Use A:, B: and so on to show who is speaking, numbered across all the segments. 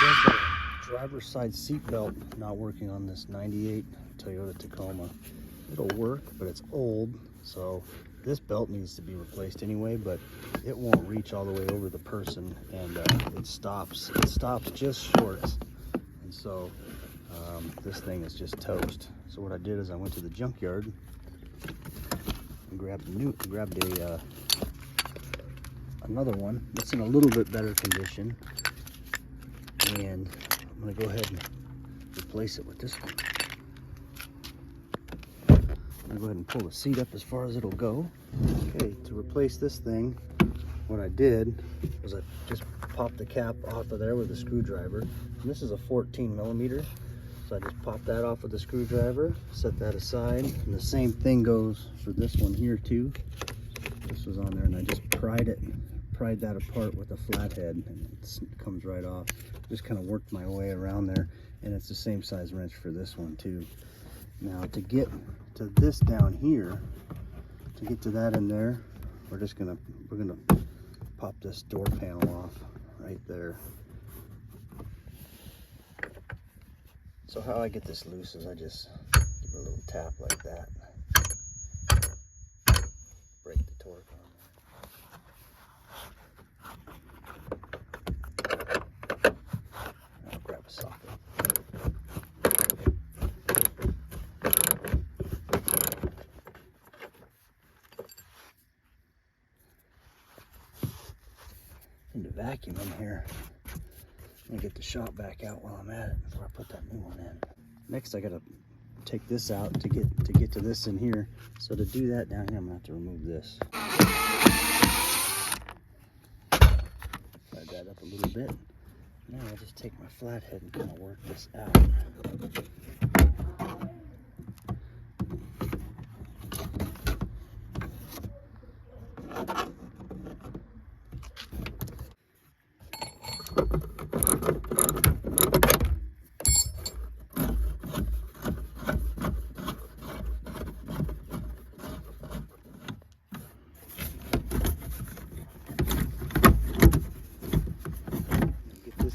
A: Just a driver's side seat belt not working on this 98 Toyota Tacoma. It'll work, but it's old, so this belt needs to be replaced anyway, but it won't reach all the way over the person, and it stops just short. And so this thing is just toast. So what I did is I went to the junkyard and grabbed another one that's in a little bit better condition, and I'm gonna go ahead and replace it with this one. I'm gonna go ahead and pull the seat up as far as it'll go. Okay, to replace this thing, what I did was I just popped the cap off of there with a screwdriver. And this is a 14 millimeter. So I just popped that off with a screwdriver, set that aside. And the same thing goes for this one here too. This was on there, and I just pried that apart with a flathead, and it comes right off. Just kind of worked my way around there, and it's the same size wrench for this one too. Now to get to this down here, to get to that in there, we're gonna pop this door panel off right there. So how I get this loose is I just give it a little tap like that. Break the torque on there. I'll grab a socket. Need a vacuum in here. I'm gonna get the shop back out while I'm at it before I put that new one in. Next, I gotta take this out to get to this in here. So to do that down here, I'm gonna have to remove this. Slide that up a little bit. Now I'll just take my flathead and kind of work this out.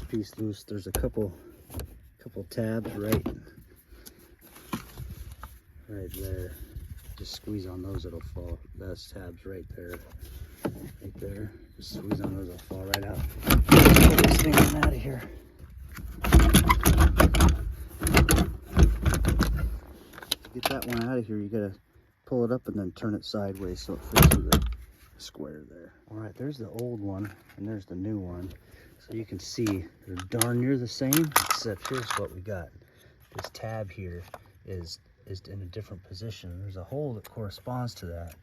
A: Piece loose. There's a couple tabs right there. Just squeeze on those, it'll fall. That's tabs right there. Just squeeze on those, it'll fall right out. Pull this thing out of here. To get that one out of here, you gotta pull it up and then turn it sideways so it fits with the square there. All right, there's the old one and there's the new one. So you can see they're darn near the same, except here's what we got. This tab here is in a different position. There's a hole that corresponds to that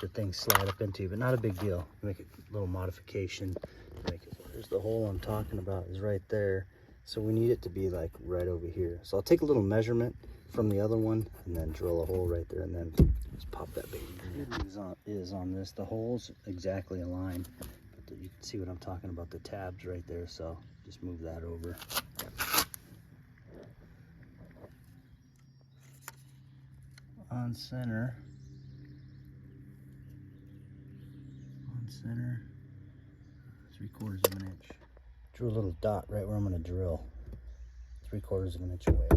A: the things slide up into, but not a big deal. Make a little modification. There's the hole I'm talking about is right there. So we need it to be like right over here. So I'll take a little measurement from the other one and then drill a hole right there and then just pop that baby. It is on this. The hole's exactly aligned. You can see what I'm talking about, the tabs right there, so just move that over. On center, 3/4 of an inch. Drew a little dot right where I'm going to drill, 3/4 of an inch away.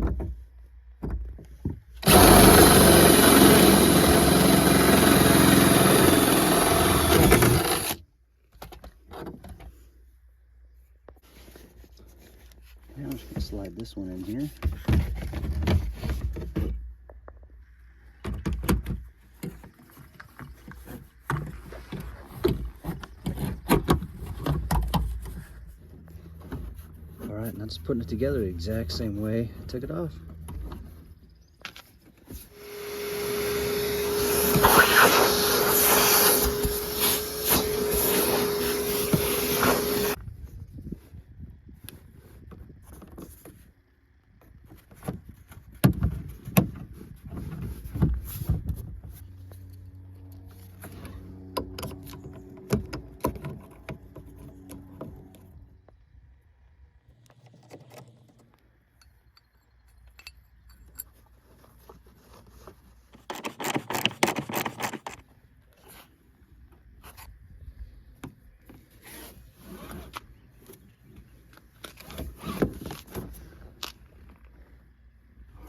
A: Now I'm just going to slide this one in here. Alright, now just putting it together the exact same way I took it off.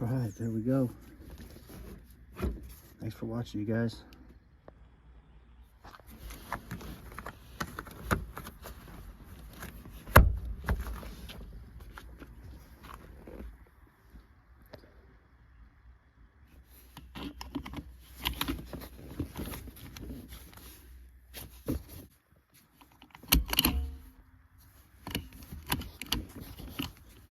A: All right, there we go. Thanks for watching, you guys.